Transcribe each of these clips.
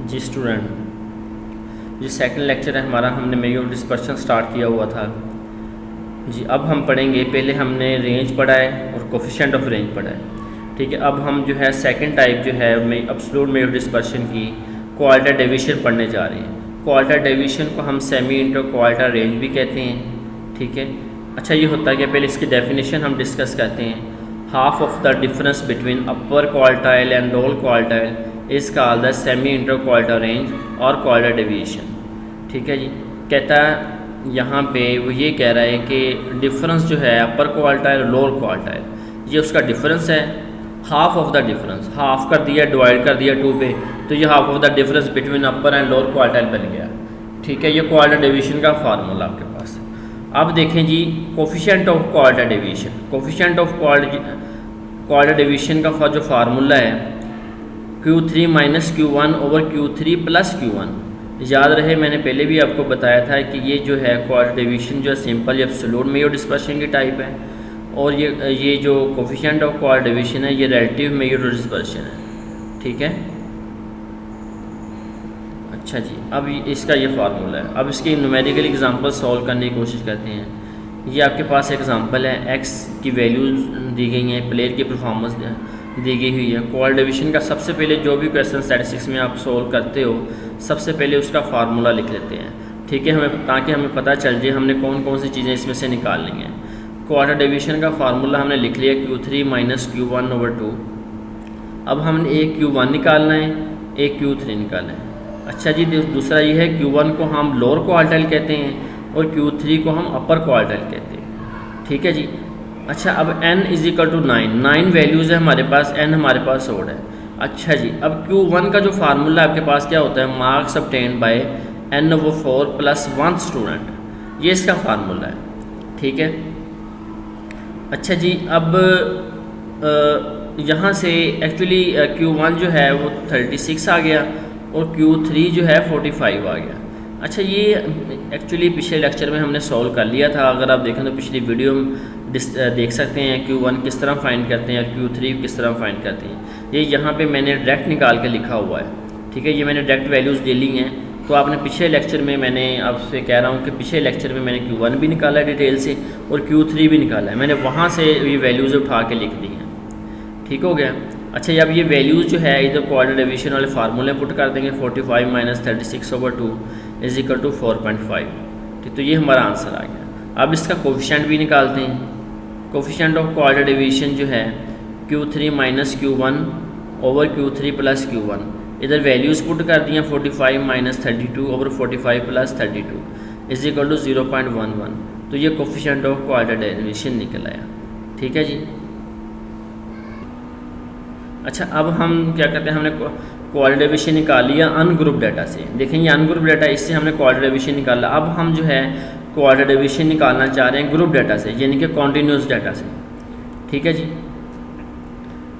जी student, ये second lecture है हमारा। हमने मेजर ऑफ डिस्पर्शन स्टार्ट किया हुआ था जी। अब हम पढ़ेंगे, पहले हमने रेंज पढ़ा है और कोफिशिएंट ऑफ रेंज पढ़ा है, ठीक है। अब हम जो है सेकंड टाइप जो है एब्सोल्यूट मेजर ऑफ डिस्पर्शन की क्वालिटी डेविएशन पढ़ने जा रहे हैं। क्वालिटी डेविएशन को हम सेमी इंटर क्वालिटी रेंज भी कहते हैं, ठीक है। अच्छा, ये होता है कि पहले इसकी डेफिनेशन हम डिस्कस करते हैं। Half of the difference between upper quartile and lower quartile is called the semi inter quality range और क्वालिटी डेविएशन, ठीक है जी। कहता है यहाँ पे वो ये कह रहा है कि डिफरेंस जो है अपर क्वार्टाइल और लोअर क्वार्टाइल, ये उसका डिफरेंस है। Half of the difference, half कर दिया, डिवाइड कर दिया 2 पे, तो ये half of the difference between upper and lower quartile बन गया, ठीक है। ये क्वालिटी डेविएशन का फार्मूला आपके पास। अब देखें जी, coefficient of quality deviation. Coefficient of quality deviation का जो फार्मूला है Q3 minus Q1 over Q3 plus Q1। याद रहे, मैंने पहले भी आपको बताया था कि ये जो है क्वालिटी डेविएशन जो है सिंपल एब्सोल्यूट मेजर डिस्पर्शन की टाइप है, और ये जो कोफिशिएंट ऑफ क्वालिटी डेविएशन है ये रिलेटिव मेजर डिस्पर्शन है, ठीक है। अच्छा जी, अब इसका ये फार्मूला है। अब इसकी न्यूमेरिकल एग्जांपल सॉल्व करने की कोशिश करते हैं। ये आपके पास एग्जांपल है, x की वैल्यूज दी गई हैं, प्लेयर की परफॉर्मेंस दी गई हुई है। क्वालिटी डेविएशन का सबसे पहले जो भी क्वेश्चन स्टैटिस्टिक्स में आप सोल्व करते हो, सबसे पहले उसका फार्मूला लिख लेते हैं, ठीक है, ताकि हमें पता चल जाए हमने कौन कौन सी चीज़ें इसमें से निकालनी है। क्वालिटी डेविएशन का फार्मूला हमने लिख लिया Q3 माइनस Q1 ओवर 2। अब हमने एक Q1 निकालना है, एक Q3 निकालना है। अच्छा जी, दूसरा ये है Q1 को हम लोअर क्वार्टाइल कहते हैं और Q3 को हम अपर क्वार्टाइल कहते हैं, ठीक है जी। अच्छा, अब n is equal to 9 values है हमारे पास, n हमारे पास ओड है। अच्छा जी, अब Q1 का जो फार्मूला आपके पास क्या होता है, marks obtained by n over 4 plus 1 student, ये इसका फार्मूला है, ठीक है। अच्छा जी, अब यहाँ से एक्चुअली Q1 जो है वो 36 आ गया और Q3 जो है 45 आ गया। अच्छा, ये एक्चुअली पिछले लेक्चर में हमने सॉल्व कर लिया था। अगर आप देखें तो पिछली वीडियो में देख सकते हैं Q1 किस तरह फाइंड करते हैं और Q3 किस तरह फाइंड करते हैं। ये यहाँ पे मैंने डायरेक्ट निकाल के लिखा हुआ है, ठीक है। ये मैंने डायरेक्ट वैल्यूज़ ले ली हैं। तो आपने पिछले लेक्चर में, मैंने आपसे कह रहा हूँ कि पिछले लेक्चर में मैंने Q1 भी निकाला है डिटेल से और Q3 भी निकाला है, मैंने वहाँ से ये वैल्यूज़ उठा के लिख दी हैं, ठीक हो गया। अच्छा, अब ये वैल्यूज़ जो है इधर क्वालिटी डेविएशन वाले फार्मूले पुट कर देंगे। 45 minus 36 over 2 is equal to 4.5, ठीक। तो ये हमारा आंसर आ गया। अब इसका कोफिशिएंट भी निकालते हैं। कोफिशिएंट ऑफ क्वालिटी डेविएशन जो है Q3 minus Q1 over Q3 plus Q1, इधर वैल्यूज़ पुट कर दिए। 45 minus 32 over 45 plus 32 is equal to 0.11। तो ये कोफिशिएंट ऑफ क्वालिटी डेविएशन निकल आया, ठीक है जी। अच्छा, अब हम क्या करते हैं, हमने क्वालिटी डेविएशन निकाल लिया अनग्रुप डाटा से। देखें, ये अनग्रुप डाटा, इससे हमने क्वालिटी डेविएशन निकाला। अब हम जो है क्वालिटी डेविएशन निकालना चाह रहे हैं ग्रुप डाटा से, यानी कि कॉन्टीन्यूस डाटा से, ठीक है जी।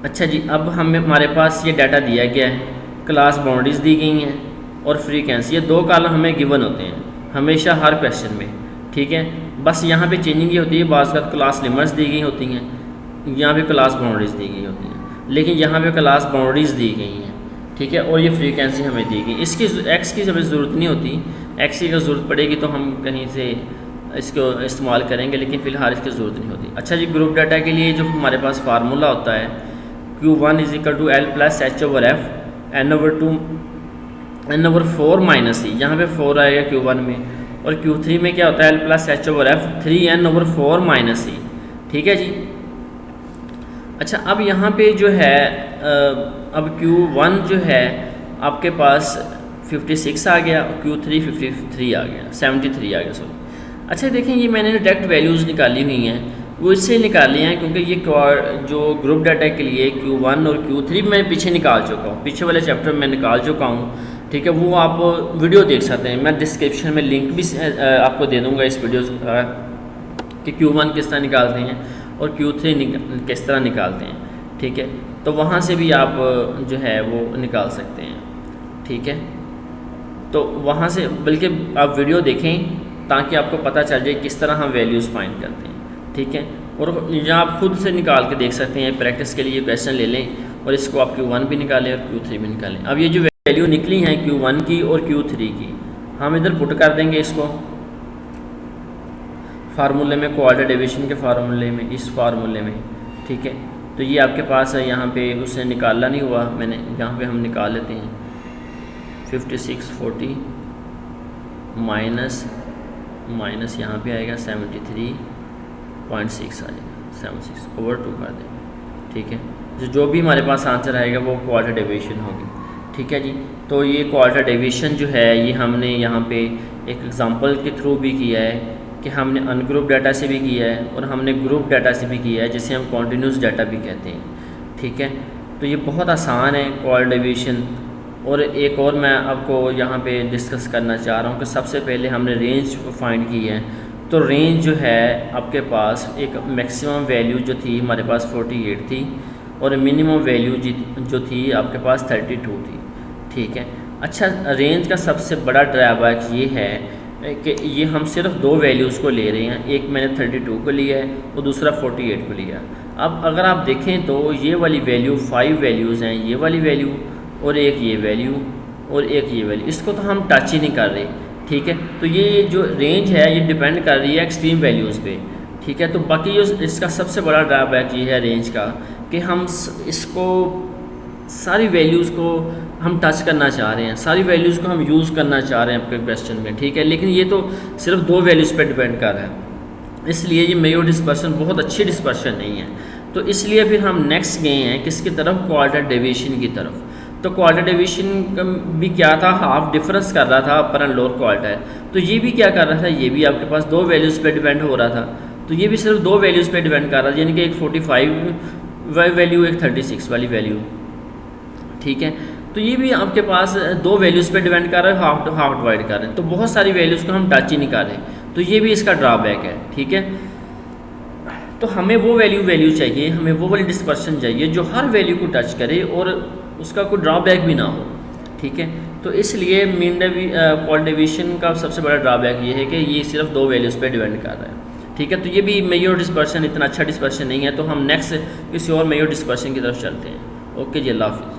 अच्छा जी, अब हमारे पास ये डाटा दिया गया है, क्लास बाउंड्रीज दी गई हैं और फ्रीक्वेंसी, ये 2 कॉलम हमें गिवन होते हैं हमेशा हर क्वेश्चन में, ठीक है। बस यहाँ पे चेंजिंग ये होती है, बाज़ का क्लास लिमिट्स दी गई होती हैं, यहाँ पे क्लास बाउंड्रीज दी गई होती हैं, लेकिन यहाँ पे क्लास बाउंड्रीज़ दी गई हैं, ठीक है। और ये फ्रीक्वेंसी हमें दी गई। इसकी एक्स की हमें ज़रूरत नहीं होती, एक्स की अगर ज़रूरत पड़ेगी तो हम कहीं से इसको इस्तेमाल करेंगे, लेकिन फ़िलहाल इसकी ज़रूरत नहीं होती। अच्छा जी, ग्रुप डाटा के लिए जो हमारे पास फार्मूला होता है Q1 is equal to L plus H over F N over 4 minus C, यहाँ पे 4 आएगा Q1 में, और Q3 में क्या होता है L plus H over F 3N over 4 minus C, ठीक है जी। अच्छा, अब यहाँ पे जो है अब Q1 जो है आपके पास 56 आ गया और Q3 53 आ गया, 73 आ गया, सॉरी। अच्छा, देखें, ये मैंने डायरेक्ट वैल्यूज़ निकाली हुई हैं, वो इससे निकाली हैं क्योंकि ये जो ग्रुप डाटा के लिए Q1 और Q3 मैं पीछे निकाल चुका हूँ, पीछे वाले चैप्टर में निकाल चुका हूँ, ठीक है। वो आप वीडियो देख सकते हैं, मैं डिस्क्रिप्शन में लिंक भी आपको दे दूँगा इस वीडियो का, कि Q1 किस तरह निकालते हैं और Q3 किस तरह निकालते हैं, ठीक है। तो वहाँ से भी आप जो है वो निकाल सकते हैं, ठीक है। तो वहाँ से बल्कि आप वीडियो देखें ताकि आपको पता चल जाए किस तरह हम वैल्यूज़ फाइंड करते हैं, ठीक है। और यहाँ आप खुद से निकाल के देख सकते हैं, प्रैक्टिस के लिए क्वेश्चन ले लें और इसको आप Q1 भी निकालें और Q3 भी निकालें। अब ये जो वैल्यू निकली हैं Q1 की और Q3 की, हम इधर पुट कर देंगे इसको फार्मूले में, क्वाड्रेटिक डेविएशन के फार्मूले में, इस फार्मूले में, ठीक है। तो ये आपके पास है, यहाँ पे उसने निकालना नहीं हुआ मैंने, यहाँ पे हम निकाल लेते हैं 5640 माइनस यहाँ पे आएगा 73.6 आ जाएगा, 76/2 कर देंगे, ठीक है। जो भी हमारे पास आंसर आएगा वो क्वाड्रेटिक डेविएशन होगी, ठीक है जी। तो ये क्वाड्रेटिक डेविएशन जो है ये हमने यहाँ पे एक एग्जांपल के थ्रू भी किया है कि हमने अनग्रुप डाटा से भी किया है और हमने ग्रुप डाटा से भी किया है, जिसे हम कॉन्टीन्यूस डाटा भी कहते हैं, ठीक है। तो ये बहुत आसान है क्वाड्रेटिक डेविएशन। और एक और मैं आपको यहाँ पे डिस्कस करना चाह रहा हूँ कि सबसे पहले हमने रेंज फाइंड की है। तो रेंज जो है आपके पास एक मैक्सिमम वैल्यू जो थी हमारे पास 48 थी और मिनिमम वैल्यू जो थी आपके पास 32 थी, ठीक है। अच्छा, रेंज का सबसे बड़ा ड्रॉबैक ये है कि ये हम सिर्फ दो वैल्यूज़ को ले रहे हैं, एक मैंने 32 को लिया है और दूसरा 48 को लिया। अब अगर आप देखें तो ये वाली वैल्यू 5 वैल्यूज़ हैं, ये वाली वैल्यू और एक ये वैल्यू और एक ये वैल्यू, इसको तो हम टच ही नहीं कर रहे, ठीक है। तो ये जो रेंज है ये डिपेंड कर रही है एक्सट्रीम वैल्यूज़ पे, ठीक है। तो बाकी इसका सबसे बड़ा ड्रॉबैक ये है रेंज का कि हम इसको सारी वैल्यूज़ को हम टच करना चाह रहे हैं, सारी वैल्यूज़ को हम यूज़ करना चाह रहे हैं आपके क्वेश्चन में, ठीक है। लेकिन ये तो सिर्फ दो वैल्यूज़ पे डिपेंड कर रहा है, इसलिए ये मेजर डिस्पर्शन बहुत अच्छी डिस्पर्शन नहीं है। तो इसलिए फिर हम नेक्स्ट गए हैं किसकी तरफ, क्वाड्रेटिक डेविएशन की तरफ। तो क्वाड्रेटिक डेविएशन भी क्या था, हाफ डिफरेंस कर रहा था अपर एंड लोअर क्वाड्रेटिक। तो ये भी क्या कर रहा था, ये भी आपके पास दो वैल्यूज़ पे डिपेंड हो रहा था। तो ये भी सिर्फ दो वैल्यूज़ पे डिपेंड कर रहा था, यानी कि एक 45 वैल्यू, एक 36 वाली वैल्यू, ठीक है। तो ये भी आपके पास दो वैल्यूज़ पे डिपेंड कर रहा है, हाफ डिवाइड कर रहे हैं। तो बहुत सारी वैल्यूज़ को हम टच ही नहीं कर रहे, तो ये भी इसका ड्रॉबैक है, ठीक है। तो हमें वो वैल्यू चाहिए, हमें वो वाली डिस्पर्शन चाहिए जो हर वैल्यू को टच करे और उसका कोई ड्रॉबैक भी ना हो, ठीक है। तो इसलिए मीन क्वाड्रेटिक डेविएशन का सबसे बड़ा ड्रॉबैक ये है कि ये सिर्फ दो वैल्यूज़ पे डिपेंड कर रहा है, ठीक है। तो ये भी मेजर डिस्पर्शन इतना अच्छा डिस्पर्शन नहीं है। तो हम नेक्स्ट किसी और मेजर डिस्पर्शन की तरफ चलते हैं। ओके जी, अल्लाह हाफिज़।